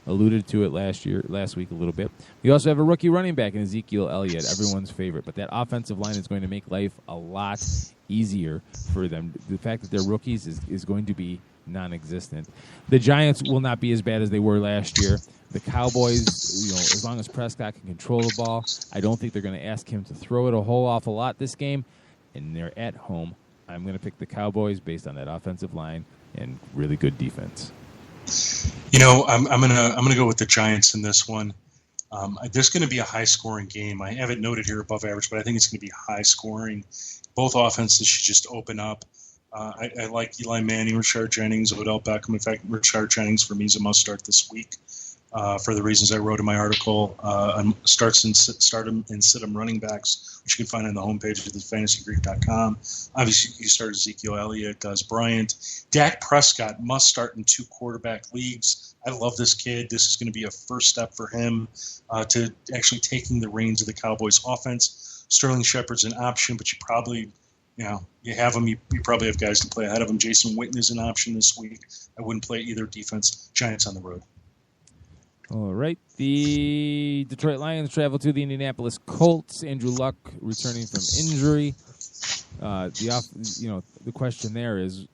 alluded to it last week a little bit. We also have a rookie running back in Ezekiel Elliott, everyone's favorite. But that offensive line is going to make life a lot easier for them. The fact that they're rookies is going to be non-existent. The Giants will not be as bad as they were last year. The Cowboys, as long as Prescott can control the ball, I don't think they're going to ask him to throw it a whole awful lot this game. And they're at home. I'm going to pick the Cowboys based on that offensive line and really good defense. I'm gonna go with the Giants in this one. There's going to be a high-scoring game. I have it noted here above average, but I think it's going to be high-scoring. Both offenses should just open up. I like Eli Manning, Rashard Jennings, Odell Beckham. In fact, Rashard Jennings for me is a must-start this week. For the reasons I wrote in my article, start and sit 'em running backs, which you can find on the homepage of thefantasygreek.com. Obviously, you start Ezekiel Elliott, Gus Bryant. Dak Prescott must start in 2 quarterback leagues. I love this kid. This is going to be a first step for him to actually taking the reins of the Cowboys offense. Sterling Shepard's an option, but you probably you have him. You probably have guys to play ahead of him. Jason Witten is an option this week. I wouldn't play either defense. Giants on the road. All right. The Detroit Lions travel to the Indianapolis Colts. Andrew Luck returning from injury. The question there is,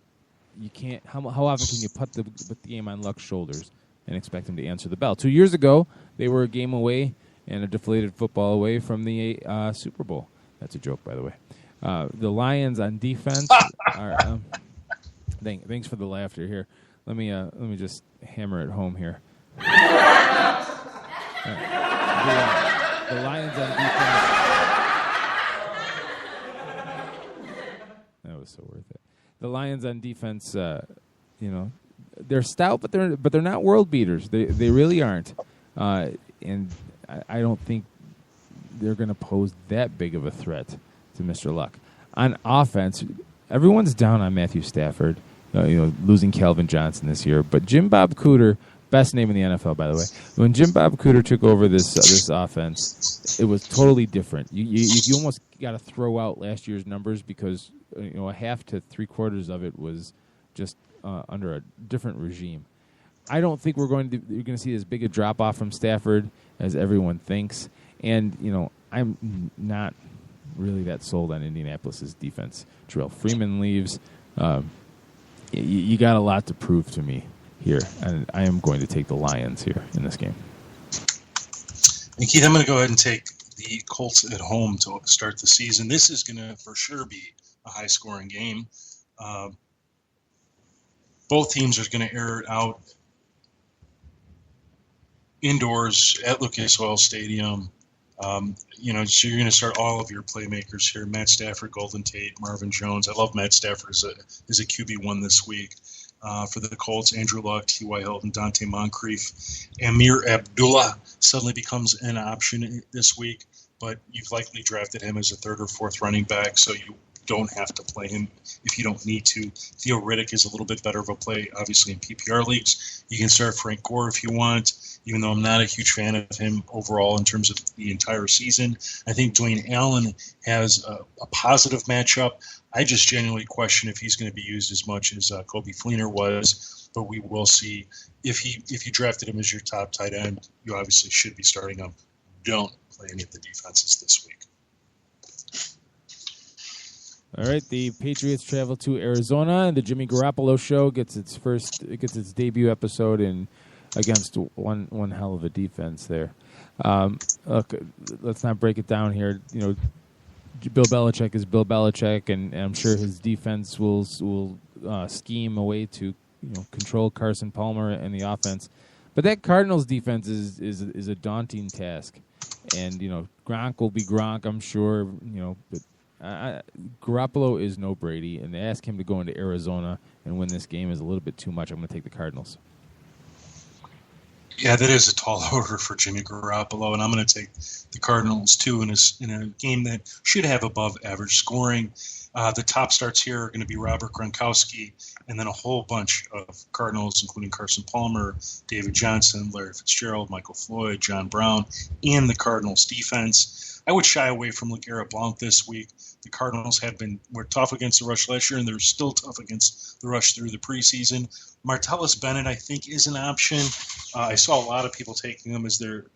you can't. How often can you put the game on Luck's shoulders? and expect them to answer the bell. 2 years ago, they were a game away and a deflated football away from the Super Bowl. That's a joke, by the way. The Lions on defense are. Thanks for the laughter here. Let me just hammer it home here. The Lions on defense. That was so worth it. The Lions on defense, they're stout, but they're not world beaters. They really aren't, and I don't think they're going to pose that big of a threat to Mr. Luck. On offense, everyone's down on Matthew Stafford, losing Calvin Johnson this year, but Jim Bob Cooter, best name in the NFL, by the way. When Jim Bob Cooter took over this offense, it was totally different. You almost got to throw out last year's numbers because a half to three-quarters of it was just under a different regime. I don't think you're going to see as big a drop-off from Stafford as everyone thinks. And, I'm not really that sold on Indianapolis' defense. Terrell Freeman leaves. You got a lot to prove to me here, and I am going to take the Lions here in this game. And Keith, I'm going to go ahead and take the Colts at home to start the season. This is going to for sure be a high-scoring game. Both teams are going to air it out indoors at Lucas Oil Stadium. So you're going to start all of your playmakers here: Matt Stafford, Golden Tate, Marvin Jones. I love Matt Stafford as a QB1 this week. For the Colts, Andrew Luck, T.Y. Hilton, Dante Moncrief, Amir Abdullah suddenly becomes an option this week, but you've likely drafted him as a third or fourth running back, so you don't have to play him if you don't need to. Theo Riddick is a little bit better of a play, obviously, in PPR leagues. You can start Frank Gore if you want, even though I'm not a huge fan of him overall in terms of the entire season. I think Dwayne Allen has a positive matchup. I just genuinely question if he's going to be used as much as Kobe Fleener was, but we will see. If you drafted him as your top tight end, you obviously should be starting him. Don't play any of the defenses this week. All right, the Patriots travel to Arizona, and the Jimmy Garoppolo show gets its debut episode against one hell of a defense there. Look, let's not break it down here. Bill Belichick is Bill Belichick, and I'm sure his defense will scheme a way to control Carson Palmer and the offense. But that Cardinals defense is a daunting task, and Gronk will be Gronk, I'm sure. But Garoppolo is no Brady, and to ask him to go into Arizona and win this game is a little bit too much. I'm going to take the Cardinals. Yeah, that is a tall order for Jimmy Garoppolo, and I'm going to take the Cardinals, too, in a game that should have above-average scoring. The top starts here are going to be Robert Gronkowski, and then a whole bunch of Cardinals, including Carson Palmer, David Johnson, Larry Fitzgerald, Michael Floyd, John Brown, and the Cardinals defense. I would shy away from LeGarrette Blount this week. The Cardinals were tough against the rush last year, and they're still tough against the rush through the preseason. Martellus Bennett, I think, is an option. I saw a lot of people taking him as their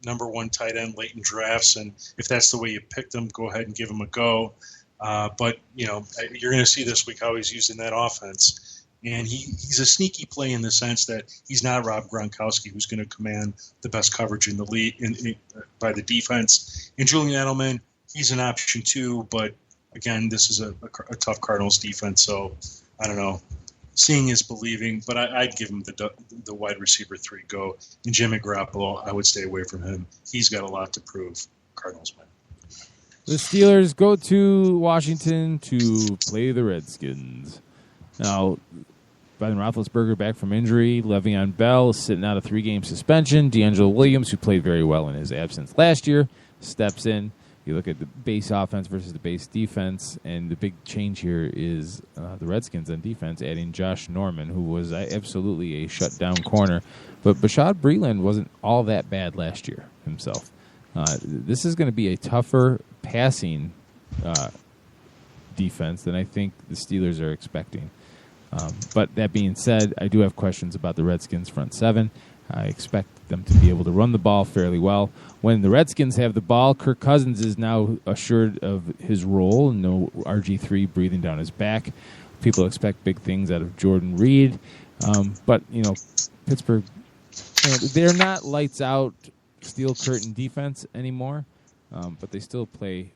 number one tight end late in drafts, and if that's the way you picked him, go ahead and give him a go. But you're going to see this week how he's used in that offense. And he's a sneaky play in the sense that he's not Rob Gronkowski, who's going to command the best coverage in the league by the defense. And Julian Edelman, he's an option too, but again, this is a tough Cardinals defense, so I don't know. Seeing is believing, but I'd give him the wide receiver 3 go. And Jimmy Garoppolo, I would stay away from him. He's got a lot to prove. Cardinals win. The Steelers go to Washington to play the Redskins. Now, Ben Roethlisberger back from injury. Le'Veon Bell sitting out a 3-game suspension. D'Angelo Williams, who played very well in his absence last year, steps in. You look at the base offense versus the base defense, and the big change here is the Redskins on defense, adding Josh Norman, who was absolutely a shutdown corner. But Bashaud Breeland wasn't all that bad last year himself. This is going to be a tougher passing defense than I think the Steelers are expecting. But that being said, I do have questions about the Redskins' front seven. I expect them to be able to run the ball fairly well. When the Redskins have the ball, Kirk Cousins is now assured of his role. No RG3 breathing down his back. People expect big things out of Jordan Reed. But Pittsburgh, they're not lights out steel curtain defense anymore, but they still play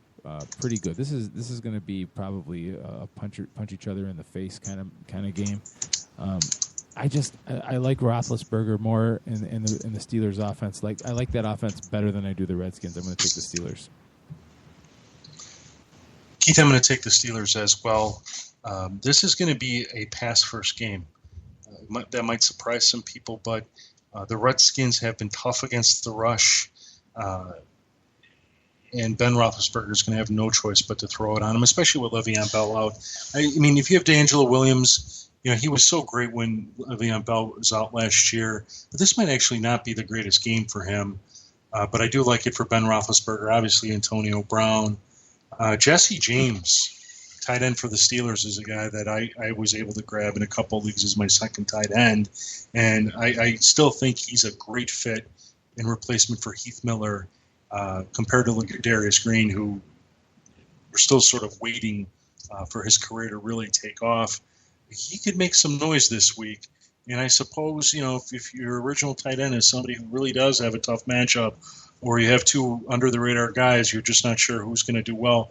pretty good. This is going to be probably a punch each other in the face kind of game. I like Roethlisberger more in the Steelers offense. I like that offense better than I do the Redskins. I'm going to take the Steelers. Keith, I'm going to take the Steelers as well. This is going to be a pass-first game. That might surprise some people, but the Redskins have been tough against the rush, and Ben Roethlisberger is going to have no choice but to throw it on him, especially with Le'Veon Bell out. I mean, if you have D'Angelo Williams, he was so great when Le'Veon Bell was out last year, but this might actually not be the greatest game for him. But I do like it for Ben Roethlisberger, obviously Antonio Brown. Jesse James, tight end for the Steelers, is a guy that I was able to grab in a couple of leagues as my second tight end. And I still think he's a great fit in replacement for Heath Miller compared to Darius Green, who we're still sort of waiting for his career to really take off. He could make some noise this week. And I suppose, if your original tight end is somebody who really does have a tough matchup, or you have two under-the-radar guys, you're just not sure who's going to do well,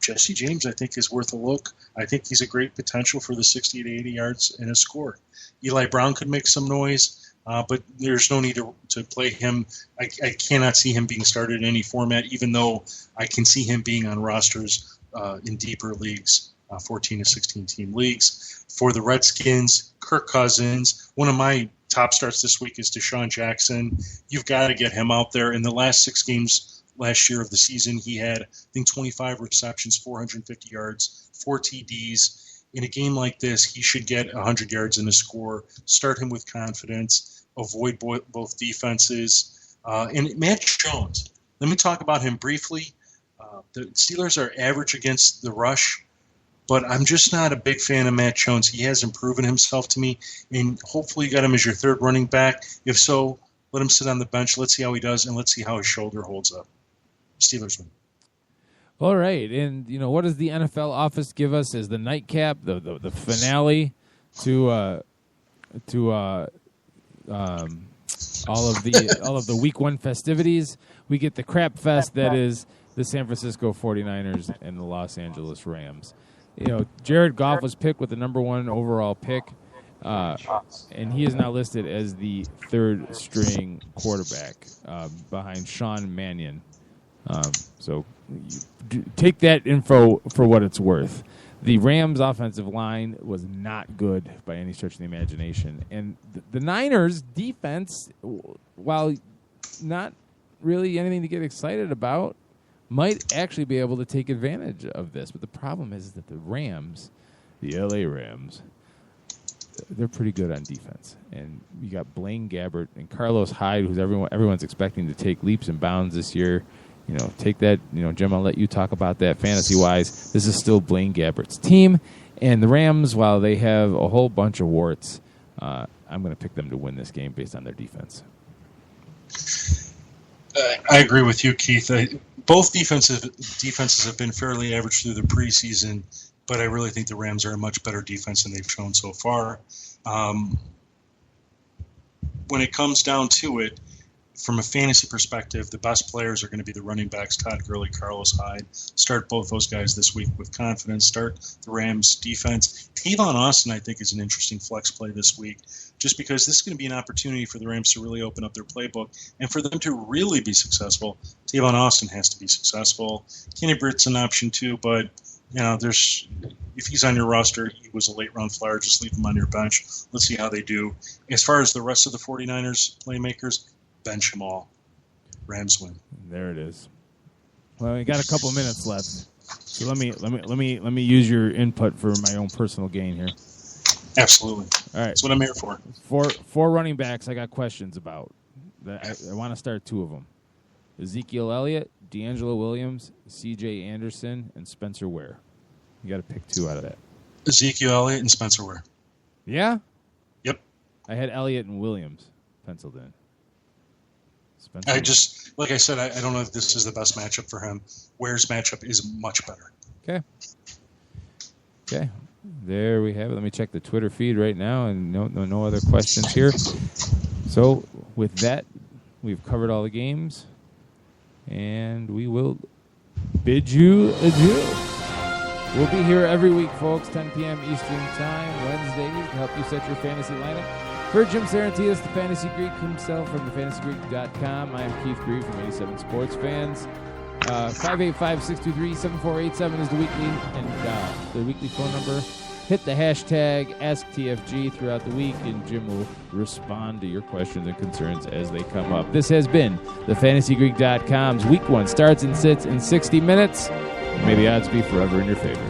Jesse James, I think, is worth a look. I think he's a great potential for the 60 to 80 yards and a score. Eli Brown could make some noise, but there's no need to play him. I cannot see him being started in any format, even though I can see him being on rosters in deeper leagues, 14 to 16-team leagues. For the Redskins, Kirk Cousins, one of my top starts this week is Deshaun Jackson. You've got to get him out there. In the last 6 games last year of the season, he had, I think, 25 receptions, 450 yards, 4 TDs. In a game like this, he should get 100 yards and a score. Start him with confidence. Avoid both defenses. And Matt Jones, let me talk about him briefly. The Steelers are average against the rush, but I'm just not a big fan of Matt Jones. He hasn't proven himself to me, and hopefully you got him as your third running back. If so, let him sit on the bench. Let's see how he does, and let's see how his shoulder holds up. Steelers win. All right, and what does the NFL office give us as the nightcap, the finale to all of the Week 1 festivities? We get the crap fest that is the San Francisco 49ers and the Los Angeles Rams. Jared Goff was picked with the number 1 overall pick, and he is now listed as the third-string quarterback behind Sean Mannion. So take that info for what it's worth. The Rams' offensive line was not good by any stretch of the imagination. And the Niners' defense, while not really anything to get excited about, might actually be able to take advantage of this. But the problem is that the Rams, the LA Rams, they're pretty good on defense. And you got Blaine Gabbert and Carlos Hyde, who's everyone's expecting to take leaps and bounds this year. Take that, Jim, I'll let you talk about that fantasy-wise. This is still Blaine Gabbert's team. And the Rams, while they have a whole bunch of warts, I'm going to pick them to win this game based on their defense. I agree with you, Keith. Both defenses have been fairly average through the preseason, but I really think the Rams are a much better defense than they've shown so far. When it comes down to it, from a fantasy perspective, the best players are going to be the running backs, Todd Gurley, Carlos Hyde. Start both those guys this week with confidence. Start the Rams defense. Tavon Austin, I think, is an interesting flex play this week, just because this is going to be an opportunity for the Rams to really open up their playbook. And for them to really be successful, Tavon Austin has to be successful. Kenny Britt's an option too, but if he's on your roster, he was a late-round flyer. Just leave him on your bench. Let's see how they do. As far as the rest of the 49ers playmakers, bench them all. Rams win. There it is. Well, we got a couple minutes left, so let me use your input for my own personal gain here. Absolutely. All right, that's what I'm here for. Four running backs I got questions about. I want to start 2 of them: Ezekiel Elliott, D'Angelo Williams, C.J. Anderson, and Spencer Ware. You got to pick 2 out of that. Ezekiel Elliott and Spencer Ware. Yeah. Yep. I had Elliott and Williams penciled in. Like I said, I don't know if this is the best matchup for him. Ware's matchup is much better. Okay. There we have it. Let me check the Twitter feed right now, and no other questions here. So with that, we've covered all the games, and we will bid you adieu. We'll be here every week, folks, 10 p.m. Eastern Time, Wednesdays, to help you set your fantasy lineup. For Jim Sarantias, the Fantasy Greek himself from thefantasygreek.com, I am Keith Greek from 87 Sports Fans. 585-623-7487 is the weekly phone number. Hit the hashtag AskTFG throughout the week, and Jim will respond to your questions and concerns as they come up. This has been thefantasygreek.com's Week 1 starts and sits in 60 minutes. May the odds be forever in your favor.